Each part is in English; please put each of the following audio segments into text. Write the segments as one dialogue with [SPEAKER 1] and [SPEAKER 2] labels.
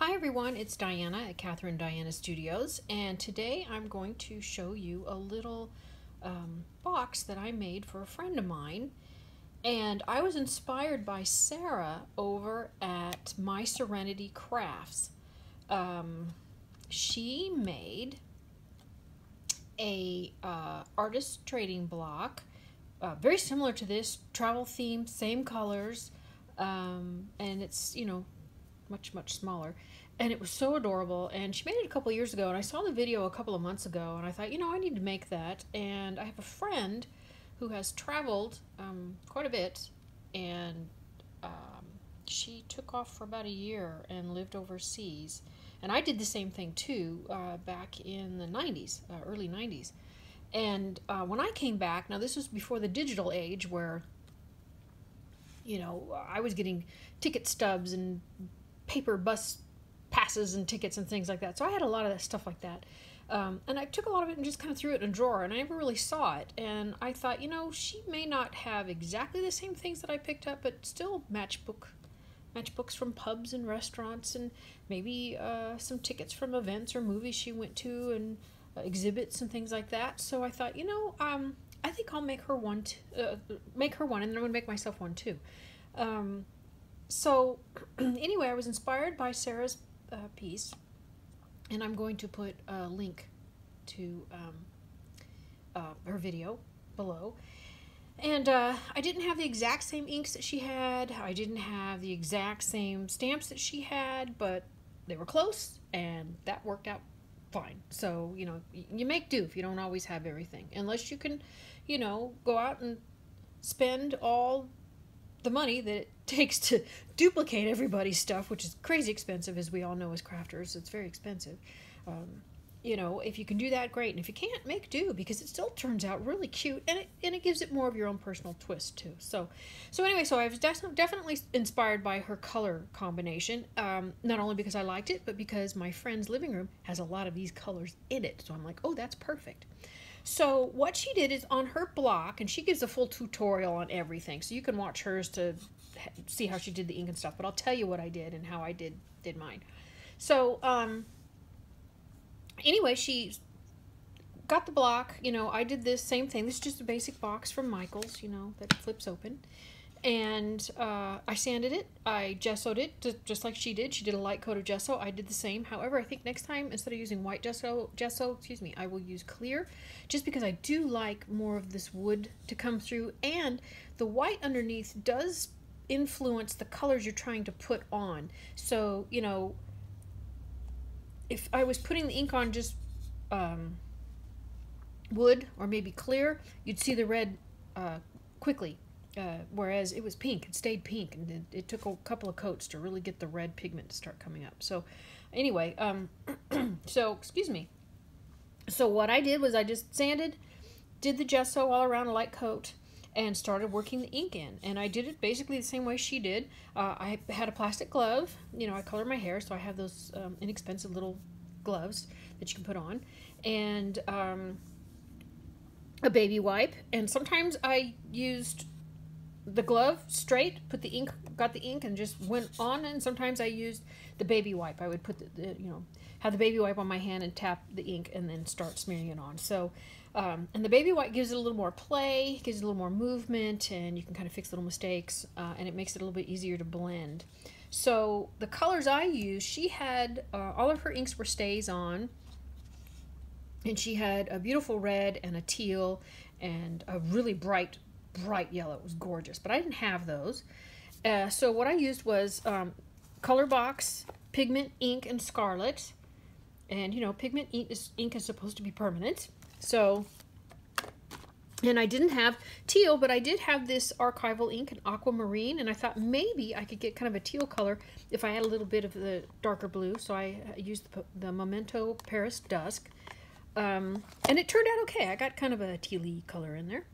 [SPEAKER 1] Hi everyone, it's Diana at Catherine Diana Studios, and today I'm going to show you a little box that I made for a friend of mine. And I was inspired by Sara over at myserenitycrafts. She made a artist trading block, very similar to this, travel theme, same colors, and it's, much smaller, and it was so adorable. And she made it a couple years ago, and I saw the video a couple of months ago, and I thought, I need to make that. And I have a friend who has traveled quite a bit, and she took off for about a year and lived overseas, and I did the same thing too, back in the 90s, early 90s. And when I came back, now this was before the digital age where I was getting ticket stubs and paper bus passes and tickets and things like that. So I had a lot of that stuff like that. And I took a lot of it and just kind of threw it in a drawer, and I never really saw it. And I thought, she may not have exactly the same things that I picked up, but still matchbooks from pubs and restaurants, and maybe some tickets from events or movies she went to, and exhibits and things like that. So I thought, I think I'll make her one, and then I'm going to make myself one too. So anyway, I was inspired by Sara's piece, and I'm going to put a link to her video below. And I didn't have the exact same inks that she had. I didn't have the exact same stamps that she had, but they were close, and that worked out fine. So, you make do if you don't always have everything. Unless you can, go out and spend all the money that it takes to duplicate everybody's stuff, which is crazy expensive, as we all know as crafters. It's very expensive. If you can do that, great. And if you can't, make do, because it still turns out really cute, and it gives it more of your own personal twist too. So anyway, I was definitely inspired by her color combination, not only because I liked it, but because my friend's living room has a lot of these colors in it. So I'm like, oh, that's perfect. So what she did is, on her block, and she gives a full tutorial on everything, so you can watch hers to see how she did the ink and stuff, but I'll tell you what I did and how I did mine. So anyway, she got the block. I did this same thing. This is just a basic box from Michael's, that flips open. And I sanded it. I gessoed it just like she did. She did a light coat of gesso. I did the same. However, I think next time, instead of using white gesso, I will use clear, just because I do like more of this wood to come through. And the white underneath does influence the colors you're trying to put on. So, if I was putting the ink on just wood or maybe clear, you'd see the red quickly. Whereas it was pink, it stayed pink, and it took a couple of coats to really get the red pigment to start coming up. So anyway, excuse me. So what I did was I just sanded, did the gesso all around a light coat, and started working the ink in. And I did it basically the same way she did. I had a plastic glove. I color my hair, so I have those inexpensive little gloves that you can put on, and a baby wipe. And sometimes I used the glove straight, got the ink and just went on, and sometimes I used the baby wipe. I would put have the baby wipe on my hand and tap the ink and then start smearing it on. So and the baby wipe gives it a little more play, gives it a little more movement, and you can kind of fix little mistakes, and it makes it a little bit easier to blend. So the colors I used, she had all of her inks were StazOn, and she had a beautiful red and a teal and a really bright yellow. It was gorgeous, but I didn't have those. So what I used was Color Box pigment ink and scarlet, and pigment ink is supposed to be permanent. So, and I didn't have teal, but I did have this archival ink in aquamarine, and I thought maybe I could get kind of a teal color if I had a little bit of the darker blue. So I used the Memento Paris Dusk, and it turned out okay. I got kind of a tealy color in there.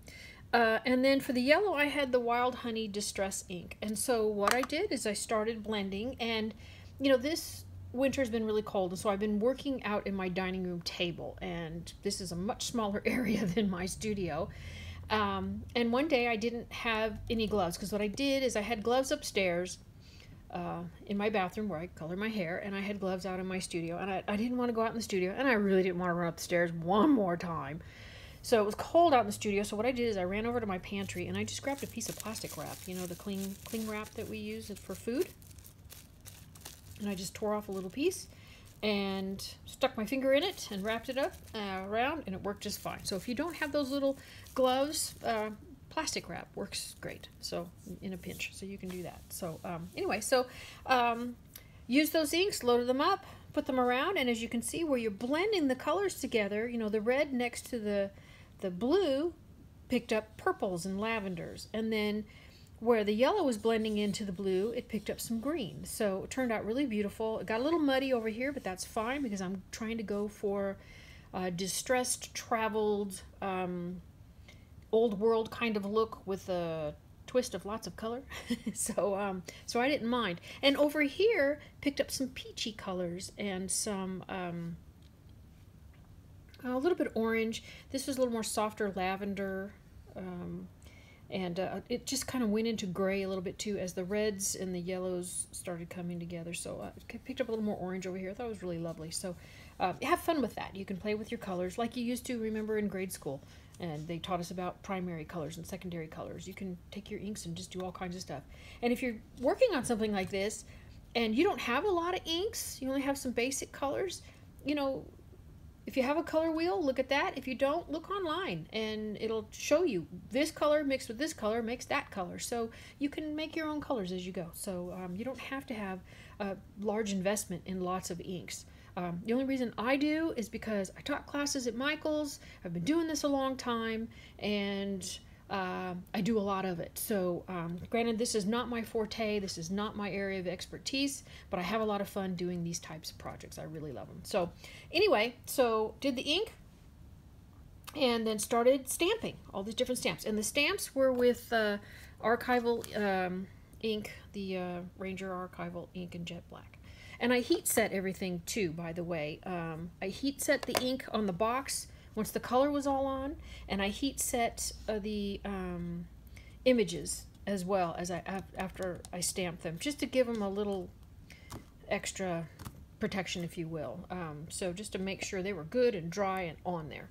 [SPEAKER 1] And then for the yellow, I had the Wild Honey Distress ink. And so what I did is I started blending, and this winter's been really cold, and so I've been working out in my dining room table, and this is a much smaller area than my studio. And one day I didn't have any gloves, because what I did is I had gloves upstairs, in my bathroom where I color my hair, and I had gloves out in my studio, and I didn't want to go out in the studio, and I really didn't want to run up the stairs one more time. So it was cold out in the studio, so what I did is I ran over to my pantry, and I just grabbed a piece of plastic wrap, you know, the cling wrap that we use for food, and I just tore off a little piece and stuck my finger in it and wrapped it up around, and it worked just fine. So if you don't have those little gloves, plastic wrap works great, so in a pinch, so you can do that. So anyway, so use those inks, loaded them up, put them around, and as you can see where you're blending the colors together, you know, the red next to the blue picked up purples and lavenders, and then where the yellow was blending into the blue, it picked up some green. So it turned out really beautiful. It got a little muddy over here, but that's fine because I'm trying to go for distressed, traveled, old world kind of look with a twist of lots of color. So so I didn't mind. And over here picked up some peachy colors and some a little bit orange. This was a little more softer lavender, and it just kind of went into gray a little bit too as the reds and the yellows started coming together. So I picked up a little more orange over here. I thought it was really lovely. So have fun with that. You can play with your colors like you used to, remember, in grade school. And they taught us about primary colors and secondary colors. You can take your inks and just do all kinds of stuff. And if you're working on something like this and you don't have a lot of inks, you only have some basic colors, you know, if you have a color wheel, look at that. If you don't, look online and it'll show you this color mixed with this color makes that color. So you can make your own colors as you go. So you don't have to have a large investment in lots of inks. The only reason I do is because I taught classes at Michael's. I've been doing this a long time, and I do a lot of it. So granted, this is not my forte. This is not my area of expertise, but I have a lot of fun doing these types of projects. I really love them. So anyway, so did the ink and then started stamping all these different stamps. And the stamps were with archival ink, the Ranger Archival ink in jet black. And I heat set everything too, by the way. I heat set the ink on the box once the color was all on, and I heat set the images as well as after I stamp them, just to give them a little extra protection, if you will. So just to make sure they were good and dry and on there.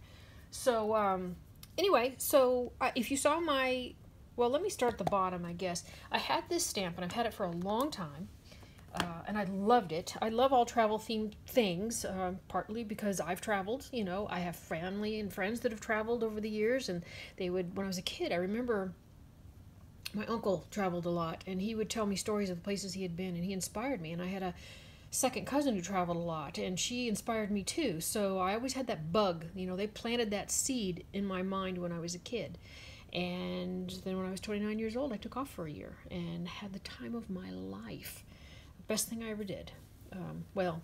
[SPEAKER 1] So anyway, so if you saw my, well, let me start at the bottom, I guess. I had this stamp, and I've had it for a long time. And I loved it. I love all travel themed things, partly because I've traveled, you know, I have family and friends that have traveled over the years, and they would, when I was a kid, I remember my uncle traveled a lot, and he would tell me stories of the places he had been, and he inspired me. And I had a second cousin who traveled a lot, and she inspired me too. So I always had that bug, you know, they planted that seed in my mind when I was a kid. And then when I was 29 years old, I took off for a year and had the time of my life. Best thing I ever did. Well,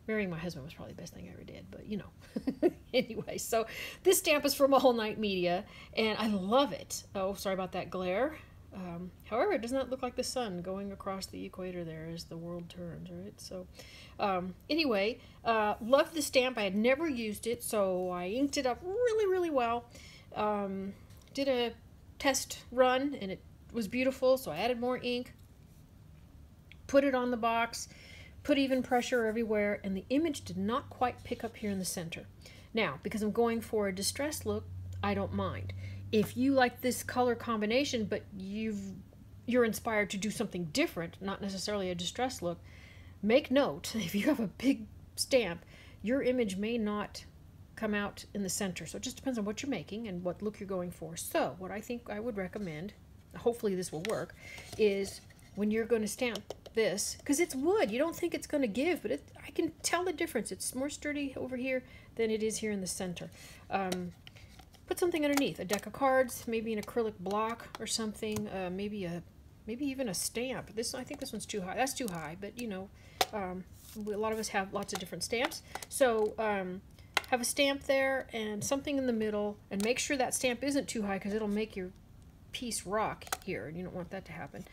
[SPEAKER 1] marrying my husband was probably the best thing I ever did, but you know. Anyway, so this stamp is from All Night Media, and I love it. Oh, sorry about that glare. However, it does not look like the sun going across the equator there as the world turns, right? So anyway, loved the stamp. I had never used it, so I inked it up really, really well. Did a test run, and it was beautiful, so I added more ink. Put it on the box, put even pressure everywhere, and the image did not quite pick up here in the center. Now, because I'm going for a distressed look, I don't mind. If you like this color combination, but you're inspired to do something different, not necessarily a distressed look, make note, if you have a big stamp, your image may not come out in the center. So it just depends on what you're making and what look you're going for. So what I think I would recommend, hopefully this will work, is when you're going to stamp this, because it's wood, you don't think it's going to give, but I can tell the difference. It's more sturdy over here than it is here in the center. Put something underneath, a deck of cards, maybe an acrylic block or something, maybe even a stamp. I think this one's too high. That's too high, but you know, a lot of us have lots of different stamps. So have a stamp there and something in the middle, and make sure that stamp isn't too high because it'll make your piece rock here, and you don't want that to happen.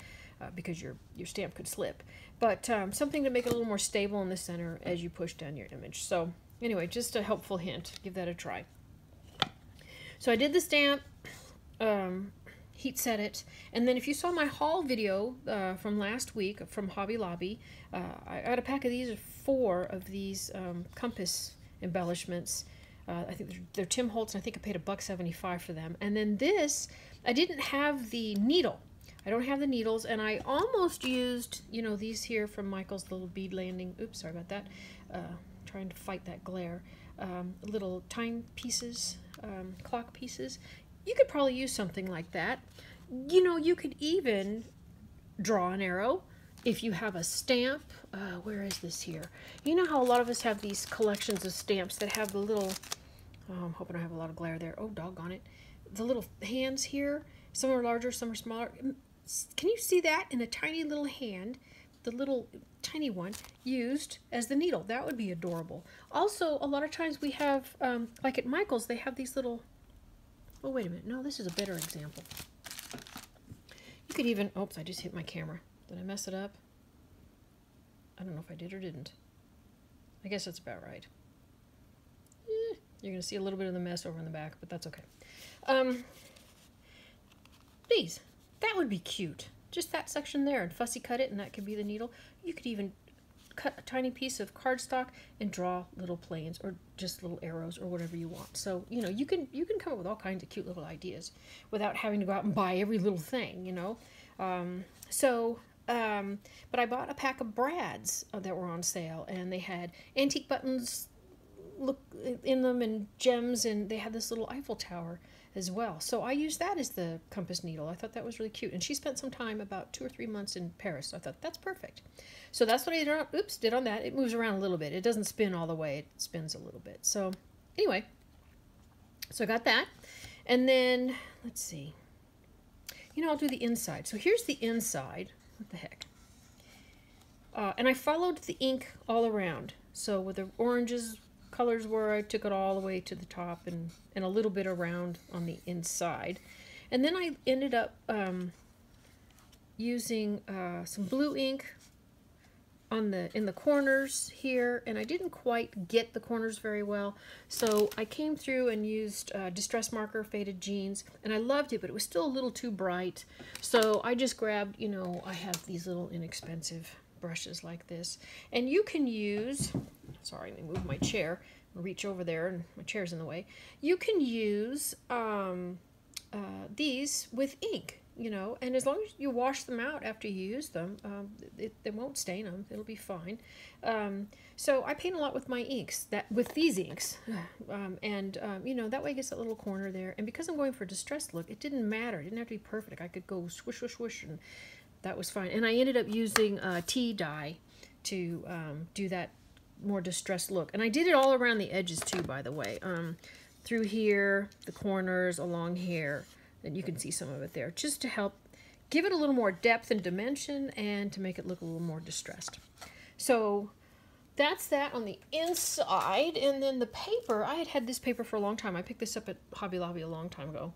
[SPEAKER 1] Because your stamp could slip. But something to make it a little more stable in the center as you push down your image. So anyway, just a helpful hint. Give that a try. So I did the stamp, heat set it, and then if you saw my haul video from last week from Hobby Lobby, I got a pack of these, 4 of these compass embellishments. I think they're Tim Holtz, and I think I paid $1.75 for them. And then this, I didn't have the needle. I don't have the needles, and I almost used, you know, these here from Michael's Little Bead Landing. Oops, sorry about that. Trying to fight that glare. Little time pieces, clock pieces. You could probably use something like that. You know, you could even draw an arrow if you have a stamp. Where is this here? You know how a lot of us have these collections of stamps that have the little, oh, I'm hoping I have a lot of glare there. Oh, doggone it. The little hands here. Some are larger, some are smaller. Can you see that in a tiny little hand? The little tiny one used as the needle. That would be adorable. Also, a lot of times we have, like at Michael's, they have these little, oh, wait a minute. No, this is a better example. You could even, oops, I just hit my camera. Did I mess it up? I don't know if I did or didn't. I guess that's about right. You're going to see a little bit of the mess over in the back, but that's okay. These, that would be cute. Just that section there, and fussy cut it, and that could be the needle. You could even cut a tiny piece of cardstock and draw little planes or just little arrows or whatever you want. So, you know, you can come up with all kinds of cute little ideas without having to go out and buy every little thing, you know. But I bought a pack of brads that were on sale, and they had antique buttons look in them and gems, and they had this little Eiffel Tower as well. So I used that as the compass needle. I thought that was really cute. And she spent some time, about 2 or 3 months in Paris. So I thought that's perfect. So that's what I did on that. It moves around a little bit. It doesn't spin all the way. It spins a little bit. So anyway, so I got that. And then, let's see. You know, I'll do the inside. So here's the inside. What the heck? And I followed the ink all around. So with the oranges, colors were, I took it all the way to the top and a little bit around on the inside. And then I ended up using some blue ink in the corners here, and I didn't quite get the corners very well. So I came through and used Distress Marker Faded Jeans, and I loved it, but it was still a little too bright. So I just grabbed, you know, I have these little inexpensive brushes like this. And you can use, sorry, let me move my chair, reach over there, and my chair's in the way. You can use these with ink, you know, and as long as you wash them out after you use them, they won't stain them. It'll be fine. So I paint a lot with my inks, with these inks, you know, that way it gets that little corner there. And because I'm going for a distressed look, it didn't matter. It didn't have to be perfect. I could go swish, swish, swish, and that was fine. And I ended up using tea dye to do that more distressed look. And I did it all around the edges too, by the way. Through here, the corners, along here. And you can see some of it there, just to help give it a little more depth and dimension and to make it look a little more distressed. So that's that on the inside. And then the paper, I had this paper for a long time. I picked this up at Hobby Lobby a long time ago.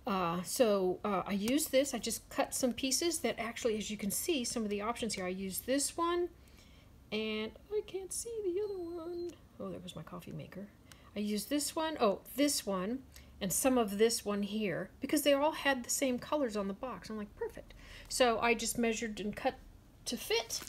[SPEAKER 1] I used this. I just cut some pieces that actually, as you can see, some of the options here. I used this one, and I can't see the other one. Oh, there was my coffee maker. I used this one, this one, and some of this one here, because they all had the same colors on the box. I'm like, perfect. So I just measured and cut to fit,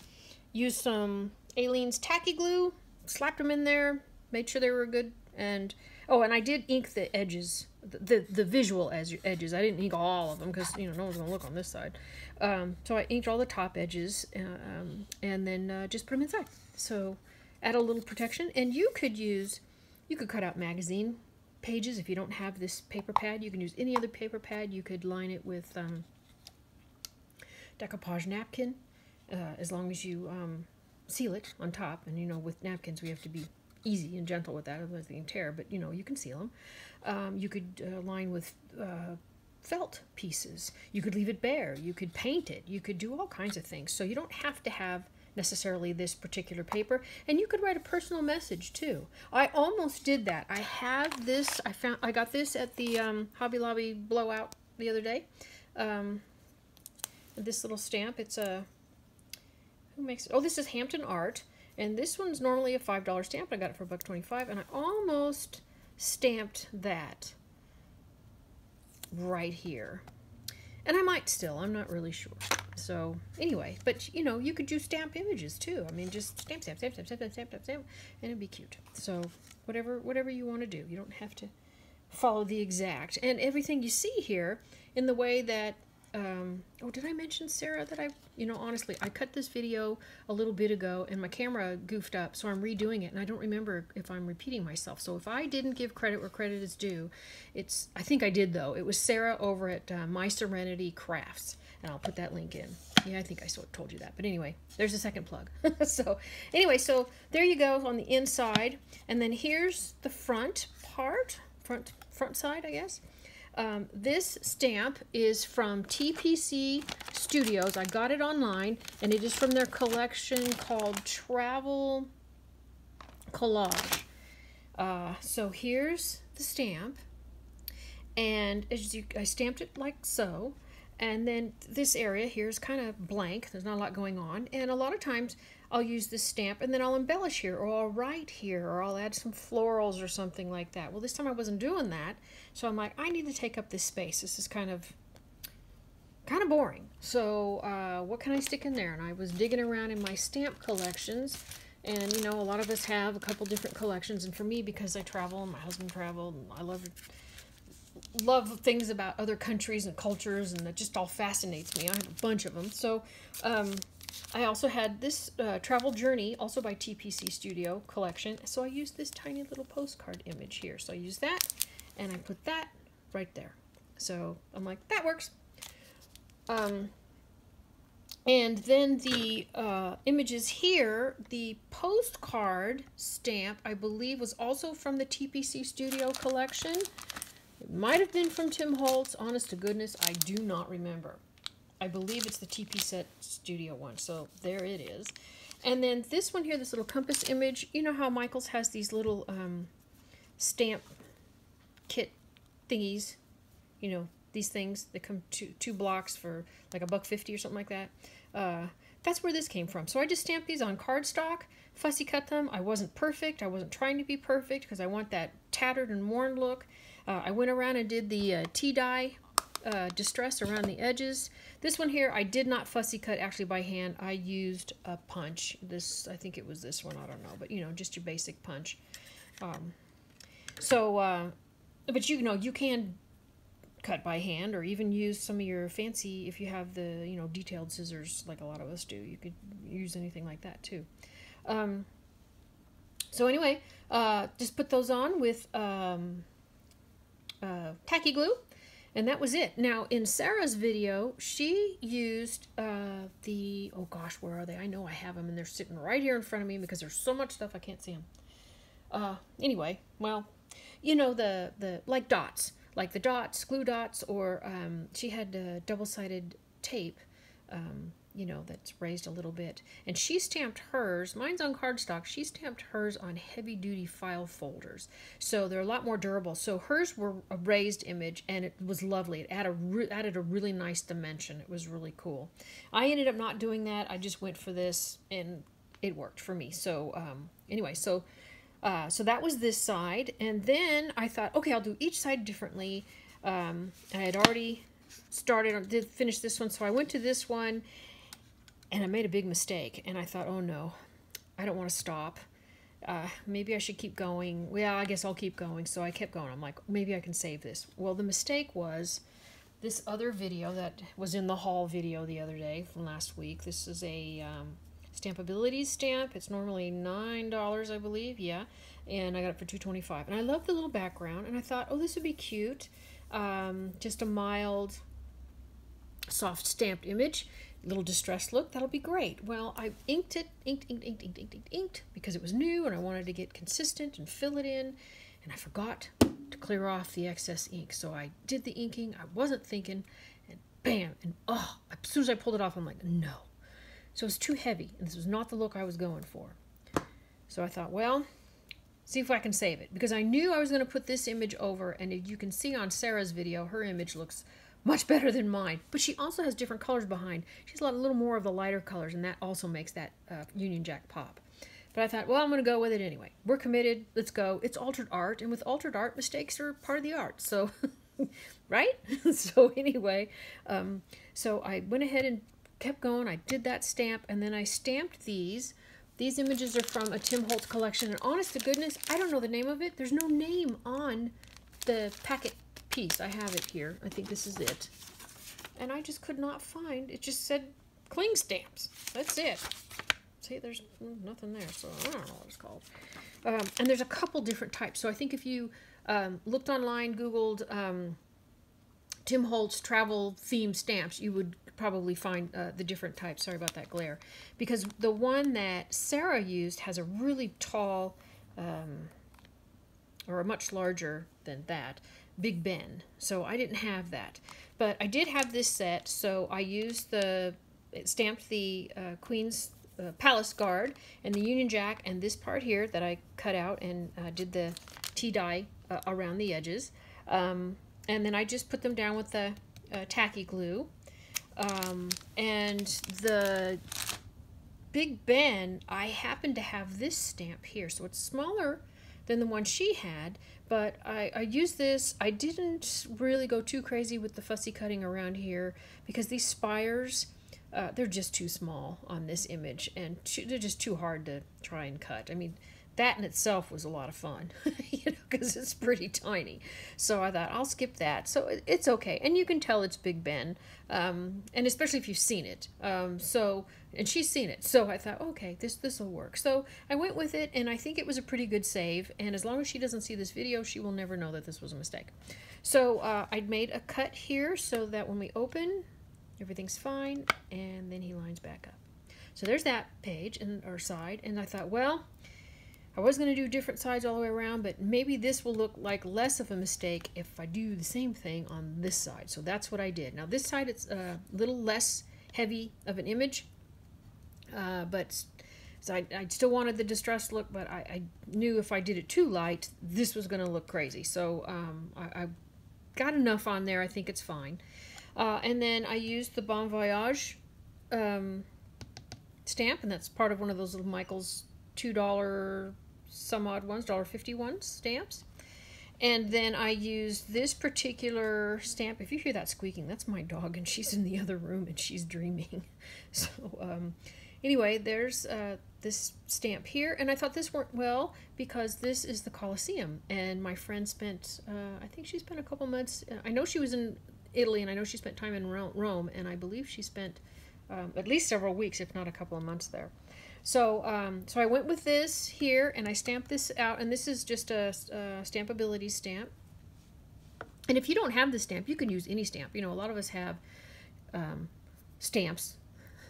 [SPEAKER 1] used some Aleene's tacky glue, slapped them in there, made sure they were good, and I did ink the edges, the visual edges. I didn't ink all of them because, you know, no one's going to look on this side. So I inked all the top edges and then just put them inside. So add a little protection. And you could cut out magazine pages if you don't have this paper pad. You can use any other paper pad. You could line it with decoupage napkin as long as you seal it on top. And, you know, with napkins we have to be easy and gentle with that, otherwise they can tear, but you know, you can seal them. You could line with felt pieces. You could leave it bare. You could paint it. You could do all kinds of things. So you don't have to have necessarily this particular paper, and you could write a personal message too. I almost did that. I have this, I got this at the Hobby Lobby blowout the other day. This little stamp, it's a, who makes it? Oh, this is Hampton Art. And this one's normally a $5 stamp. I got it for $1.25, and I almost stamped that. right here. And I might still, I'm not really sure. So anyway, but you know, you could do stamp images too. I mean, just stamp, stamp, stamp, stamp, stamp, stamp, stamp, stamp, and it'd be cute. So whatever you want to do. You don't have to follow the exact. And everything you see here in the way that, oh, did I mention, Sarah, that you know, honestly, I cut this video a little bit ago and my camera goofed up, so I'm redoing it, and I don't remember if I'm repeating myself. So if I didn't give credit where credit is due, I think I did though. It was Sara over at myserenitycrafts, and I'll put that link in. Yeah, I think I told you that. But anyway, there's a second plug. So anyway, so there you go on the inside. And then here's the front part, front side, I guess. This stamp is from TPC Studios. I got it online, and it is from their collection called Travel Collage. So here's the stamp, and I stamped it like so. And then this area here is kind of blank. There's not a lot going on. And a lot of times I'll use this stamp and then I'll embellish here, or I'll write here, or I'll add some florals or something like that. Well, this time I wasn't doing that. So I'm like, I need to take up this space. This is kind of boring. So what can I stick in there? And I was digging around in my stamp collections. And, you know, a lot of us have a couple different collections. And for me, because I travel and my husband traveled, and I love things about other countries and cultures, and it just all fascinates me. I have a bunch of them. So I also had this Travel Journey, also by TPC Studio collection. So I used this tiny little postcard image here. So I used that, and I put that right there. So I'm like, that works. And then the images here, the postcard stamp, I believe, was also from the TPC Studio collection. It might have been from Tim Holtz. Honest to goodness, I do not remember. I believe it's the TP Set Studio one. So there it is. And then this one here, this little compass image. You know how Michaels has these little stamp kit thingies? You know, these things that come two blocks for like $1.50 or something like that. That's where this came from. So I just stamped these on cardstock, fussy cut them. I wasn't perfect. I wasn't trying to be perfect because I want that tattered and worn look. I went around and did the tea dye distress around the edges. This one here, I did not fussy cut actually by hand. I used a punch. This, I think it was this one, I don't know, but you know, just your basic punch. But you know, you can cut by hand, or even use some of your fancy, if you have the, you know, detailed scissors like a lot of us do. You could use anything like that too. So anyway, just put those on with tacky glue, and that was it. Now in Sarah's video, she used oh gosh, where are they? I know I have them, and they're sitting right here in front of me because there's so much stuff I can't see them. Anyway, well, you know, the like dots, like the dots, glue dots, or she had double-sided tape, you know, that's raised a little bit. And she stamped hers, mine's on cardstock, she stamped hers on heavy-duty file folders. So they're a lot more durable. So hers were a raised image, and it was lovely. It added a really nice dimension. It was really cool. I ended up not doing that. I just went for this, and it worked for me. So anyway, so that was this side. And then I thought, okay, I'll do each side differently. I had already did finish this one, so I went to this one, and I made a big mistake, and I thought, oh no, I don't want to stop. Maybe I should keep going. Well, I guess I'll keep going. So I kept going. I'm like, maybe I can save this. Well, the mistake was this other video that was in the haul video the other day from last week. This is a Stampability stamp. It's normally $9, I believe. Yeah. And I got it for $2.25. And I love the little background, and I thought, oh, this would be cute. Just a mild, soft stamped image. Little distressed look, that'll be great. Well, I inked it, inked, because it was new and I wanted to get consistent and fill it in, and I forgot to clear off the excess ink. So I did the inking, I wasn't thinking, and bam, and oh, as soon as I pulled it off, I'm like, no. So it was too heavy, and this was not the look I was going for. So I thought, well, see if I can save it, because I knew I was going to put this image over, and you can see on Sarah's video, her image looks much better than mine, but she also has different colors behind. She's a little more of the lighter colors, and that also makes that Union Jack pop. But I thought, well, I'm going to go with it anyway. We're committed. Let's go. It's altered art, and with altered art, mistakes are part of the art. So right? So anyway, so I went ahead and kept going. I did that stamp, and then I stamped these. These images are from a Tim Holtz collection, and honest to goodness, I don't know the name of it. There's no name on the packet piece. I have it here. I think this is it. And I just could not find, it just said cling stamps. That's it. See, there's nothing there, so I don't know what it's called. And there's a couple different types. So I think if you looked online, Googled Tim Holtz travel theme stamps, you would probably find the different types. Sorry about that glare. Because the one that Sara used has a really tall, or a much larger than that, Big Ben. So I didn't have that. But I did have this set, so I used stamped the Queen's Palace Guard and the Union Jack and this part here that I cut out and did the tea dye around the edges. And then I just put them down with the tacky glue. And the Big Ben, I happen to have this stamp here, so it's smaller than the one she had, but I used this. I didn't really go too crazy with the fussy cutting around here because these spires, they're just too small on this image, and they're just too hard to try and cut. I mean, that in itself was a lot of fun, you know, because it's pretty tiny. So I thought, I'll skip that. So it's okay. And you can tell it's Big Ben, and especially if you've seen it. And she's seen it. So I thought, okay, this will work. So I went with it, and I think it was a pretty good save. And as long as she doesn't see this video, she will never know that this was a mistake. So I'd made a cut here so that when we open, everything's fine. And then he lines back up. So there's that page or side. And I thought, well, I was going to do different sides all the way around, but maybe this will look like less of a mistake if I do the same thing on this side. So that's what I did. Now this side, it's a little less heavy of an image, but so I still wanted the distressed look, but I knew if I did it too light, this was going to look crazy. So I got enough on there. I think it's fine. And then I used the Bon Voyage stamp, and that's part of one of those little Michael's $2 some odd ones, $1.51 stamps. And then I used this particular stamp. If you hear that squeaking, that's my dog, and she's in the other room and she's dreaming. So anyway, there's this stamp here, and I thought this worked well because this is the Colosseum, and my friend spent I think she spent a couple months. I know she was in Italy, and I know she spent time in Rome, and I believe she spent at least several weeks, if not a couple of months there. So, so I went with this here, and I stamped this out, and this is just a Stampability stamp. And if you don't have the stamp, you can use any stamp. You know, a lot of us have stamps,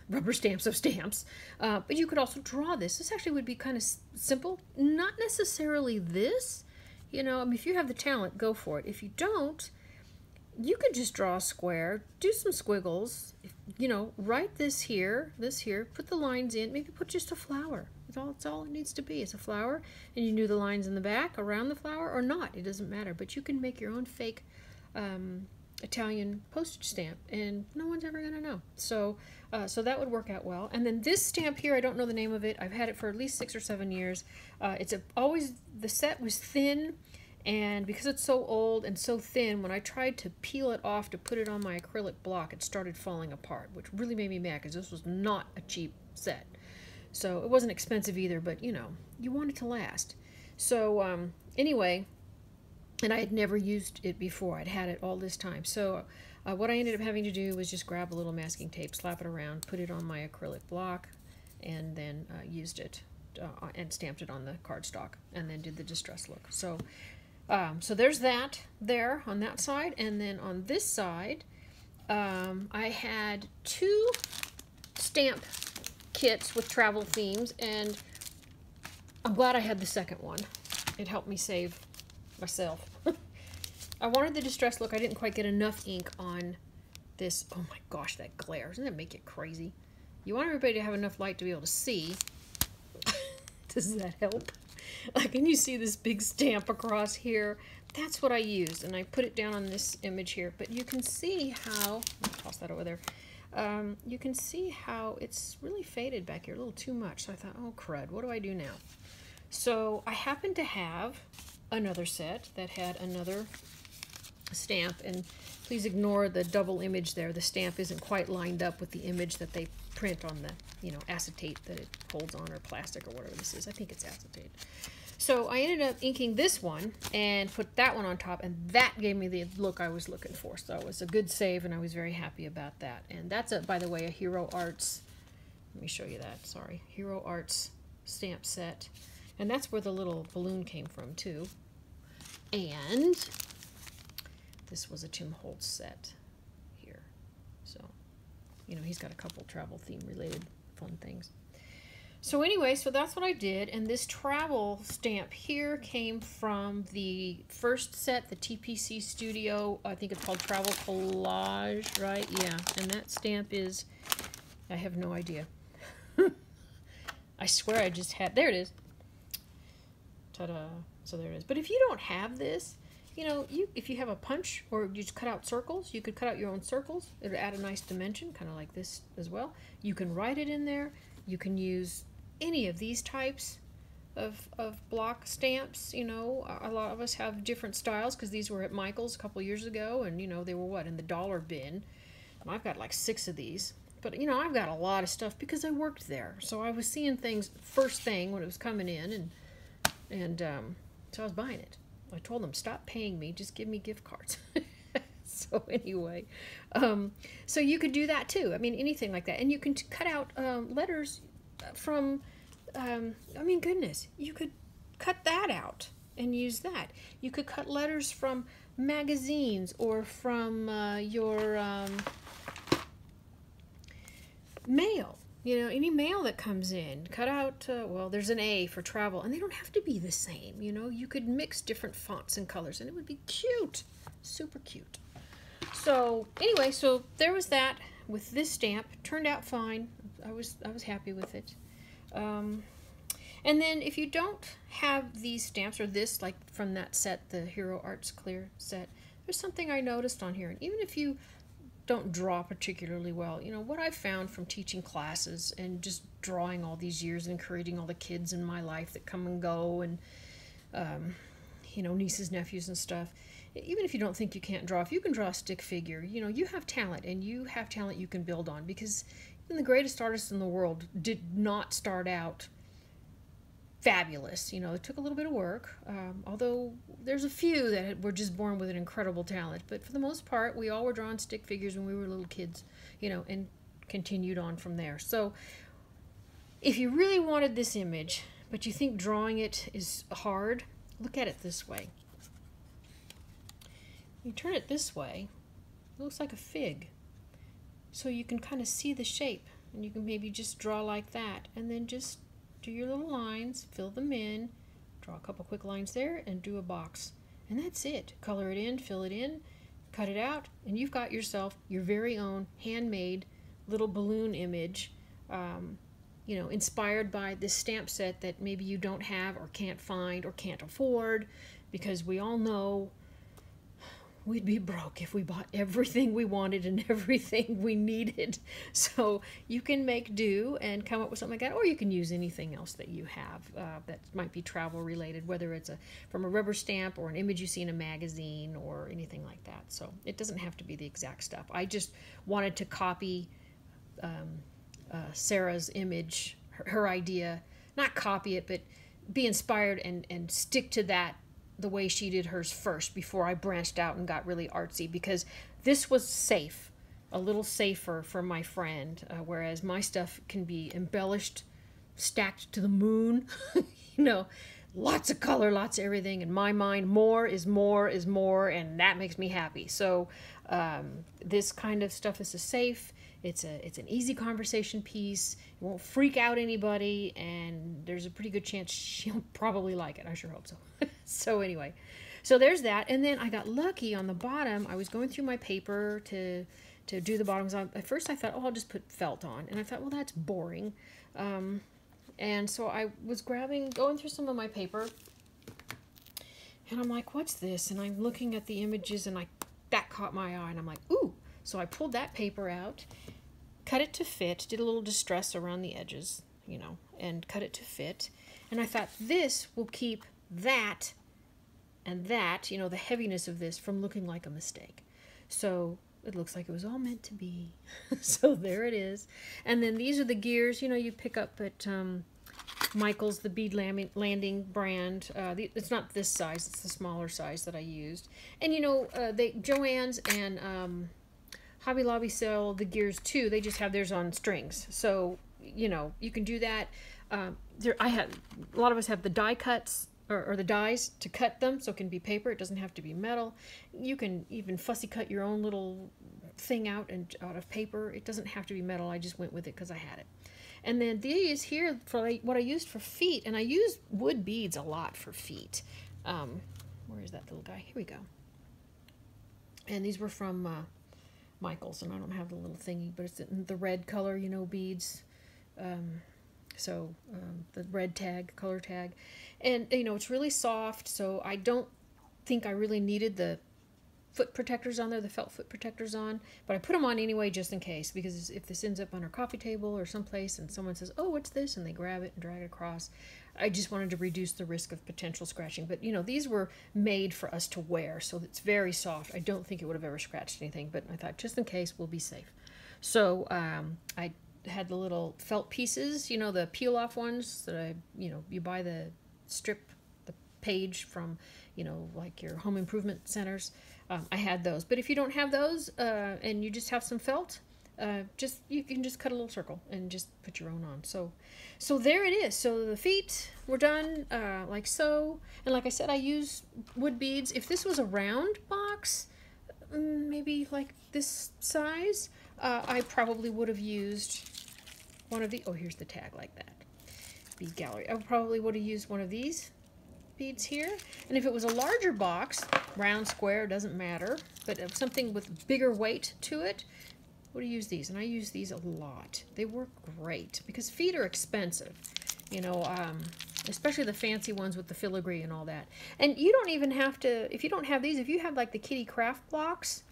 [SPEAKER 1] rubber stamps of stamps, but you could also draw this. This actually would be kind of simple. Not necessarily this, you know, I mean, if you have the talent, go for it. If you don't, you could just draw a square, do some squiggles, you know, write this here, put the lines in, maybe put just a flower. That's all it needs to be. It's a flower, and you can do the lines in the back around the flower or not. It doesn't matter, but you can make your own fake Italian postage stamp, and no one's ever going to know. So, so that would work out well. And then this stamp here, I don't know the name of it. I've had it for at least 6 or 7 years. The set was thin. And because it's so old and so thin, when I tried to peel it off to put it on my acrylic block, it started falling apart, which really made me mad because this was not a cheap set. So it wasn't expensive either, but you know, you want it to last. So anyway, and I had never used it before. I'd had it all this time. So what I ended up having to do was just grab a little masking tape, slap it around, put it on my acrylic block, and then used it and stamped it on the cardstock, and then did the distress look. So so there's that there on that side, and then on this side I had 2 stamp kits with travel themes, and I'm glad I had the second one. It helped me save myself. I wanted the distress look. I didn't quite get enough ink on this. Oh my gosh, that glare. Doesn't that make it crazy? You want everybody to have enough light to be able to see. Does that help? Can you see this big stamp across here? That's what I used, and I put it down on this image here. But you can see how, I'll toss that over there. You can see how it's really faded back here, a little too much. So I thought, oh crud, what do I do now? So I happened to have another set that had another stamp, and please ignore the double image there. The stamp isn't quite lined up with the image that they print on the, you know, acetate that it holds on, or plastic, or whatever this is. I think it's acetate. So I ended up inking this one and put that one on top, and that gave me the look I was looking for. So it was a good save, and I was very happy about that. And that's, by the way, a Hero Arts, let me show you that, sorry, Hero Arts stamp set. And that's where the little balloon came from, too. And this was a Tim Holtz set here. So, you know, he's got a couple travel theme related fun things. So anyway, so that's what I did, and this travel stamp here came from the first set, the TPC Studio, I think it's called Travel Collage, right? Yeah, and that stamp is, I have no idea. I swear I just had, there it is. Ta-da, so there it is. But if you don't have this, you know, if you have a punch, or you just cut out circles, you could cut out your own circles. It would add a nice dimension, kind of like this as well. You can write it in there. You can use any of these types of block stamps. You know, a lot of us have different styles because these were at Michael's a couple years ago, and you know, they were what, in the dollar bin. And I've got like 6 of these. But you know, I've got a lot of stuff because I worked there, so I was seeing things first thing when it was coming in, and so I was buying it. I told them, stop paying me, just give me gift cards. So anyway, so you could do that too. I mean, anything like that, and you can cut out letters from, I mean, goodness, you could cut that out and use that. You could cut letters from magazines, or from your mail. You know, any mail that comes in, cut out, well, there's an A for travel, and they don't have to be the same. You know, you could mix different fonts and colors, and it would be cute, super cute. So anyway, so there was that with this stamp. Turned out fine. I was happy with it. And then if you don't have these stamps, or this, like from that set, the Hero Arts Clear set, there's something I noticed on here. And even if you don't draw particularly well, you know, what I've found from teaching classes and just drawing all these years and creating all the kids in my life that come and go, and you know, nieces, nephews and stuff, even if you don't think you can't draw, if you can draw a stick figure, you know, you have talent, and you have talent you can build on, because even the greatest artists in the world did not start out fabulous. You know, it took a little bit of work, although there's a few that were just born with an incredible talent. But for the most part, we all were drawing stick figures when we were little kids, you know, and continued on from there. So if you really wanted this image, but you think drawing it is hard, look at it this way. You turn it this way, it looks like a fig. So you can kind of see the shape, and you can maybe just draw like that, and then just do your little lines, fill them in, draw a couple quick lines there, and do a box. And that's it. Color it in, fill it in, cut it out, and you've got yourself your very own handmade little balloon image, you know, inspired by this stamp set that maybe you don't have, or can't find, or can't afford, because we all know we'd be broke if we bought everything we wanted and everything we needed. So you can make do and come up with something like that, or you can use anything else that you have that might be travel related, whether it's from a rubber stamp, or an image you see in a magazine, or anything like that. So it doesn't have to be the exact stuff. I just wanted to copy Sarah's image, her idea, not copy it, but be inspired and stick to that the way she did hers first, before I branched out and got really artsy, because this was safe, a little safer for my friend, whereas my stuff can be embellished, stacked to the moon, you know, lots of color, lots of everything. In my mind, more is more is more, and that makes me happy. So this kind of stuff is safe. It's an easy conversation piece. It won't freak out anybody, and there's a pretty good chance she'll probably like it. I sure hope so. So anyway, so there's that. And then I got lucky on the bottom. I was going through my paper to do the bottoms. At first I thought, oh, I'll just put felt on. And I thought, well, that's boring. And so I was going through some of my paper, and I'm like, what's this? And I'm looking at the images, and that caught my eye, and I'm like, ooh. So I pulled that paper out, cut it to fit, did a little distress around the edges, you know, and cut it to fit. And I thought, this will keep that and that, you know, the heaviness of this from looking like a mistake. So it looks like it was all meant to be. So there it is. And then these are the gears, you know, you pick up at Michael's, the bead landing brand. It's not this size, it's the smaller size that I used. And you know, Joann's and Hobby Lobby sell the gears too. They just have theirs on strings. So, you know, you can do that. A lot of us have the die cuts, or the dies to cut them, so it can be paper. It doesn't have to be metal. You can even fussy cut your own little thing out of paper. It doesn't have to be metal. I just went with it because I had it. And then these here for what I used for feet, and I use wood beads a lot for feet. Where is that little guy? Here we go. And these were from Michael's, and I don't have the little thingy, but it's in the red color, you know, beads. The red tag, color tag. And, you know, it's really soft, so I don't think I really needed the foot protectors on there, the felt foot protectors on, but I put them on anyway just in case, because if this ends up on our coffee table or someplace and someone says, oh, what's this? And they grab it and drag it across. I just wanted to reduce the risk of potential scratching. But, you know, these were made for us to wear, so it's very soft. I don't think it would have ever scratched anything, but I thought just in case, we'll be safe. So I had the little felt pieces, you know, the peel-off ones that you buy the page from, you know, like your home improvement centers. I had those. But if you don't have those and you just have some felt, you can just cut a little circle and just put your own on. So there it is. So the feet were done like so. And like I said, I use wood beads. If this was a round box, maybe like this size, I probably would have used one of the, oh, here's the tag like that. Bead gallery. I probably would have used one of these beads here. And if it was a larger box, round, square, doesn't matter, but something with bigger weight to it, would have used these. And I use these a lot. They work great because feet are expensive, you know, especially the fancy ones with the filigree and all that. And you don't even have to, if you don't have these, if you have like the kitty craft blocks,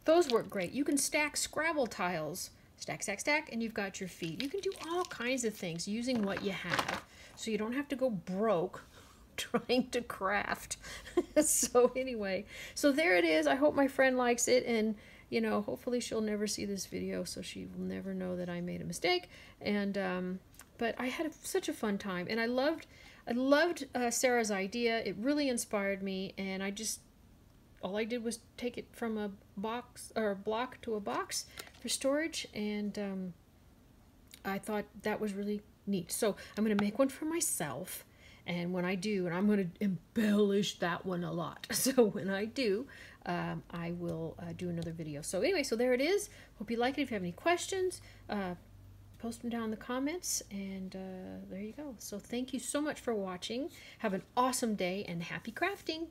[SPEAKER 1] those work great. You can stack Scrabble tiles, stack, stack, stack, and you've got your feet. You can do all kinds of things using what you have, so you don't have to go broke trying to craft. So anyway, so there it is. I hope my friend likes it, and you know, hopefully she'll never see this video, so she will never know that I made a mistake. And but I had such a fun time, and I loved Sarah's idea. It really inspired me, and all I did was take it from a box or a block to a box for storage, and I thought that was really neat. So I'm going to make one for myself, and when I do, and I'm going to embellish that one a lot. So when I do, I will do another video. So anyway, so there it is. Hope you like it. If you have any questions, post them down in the comments, and there you go. So thank you so much for watching. Have an awesome day, and happy crafting.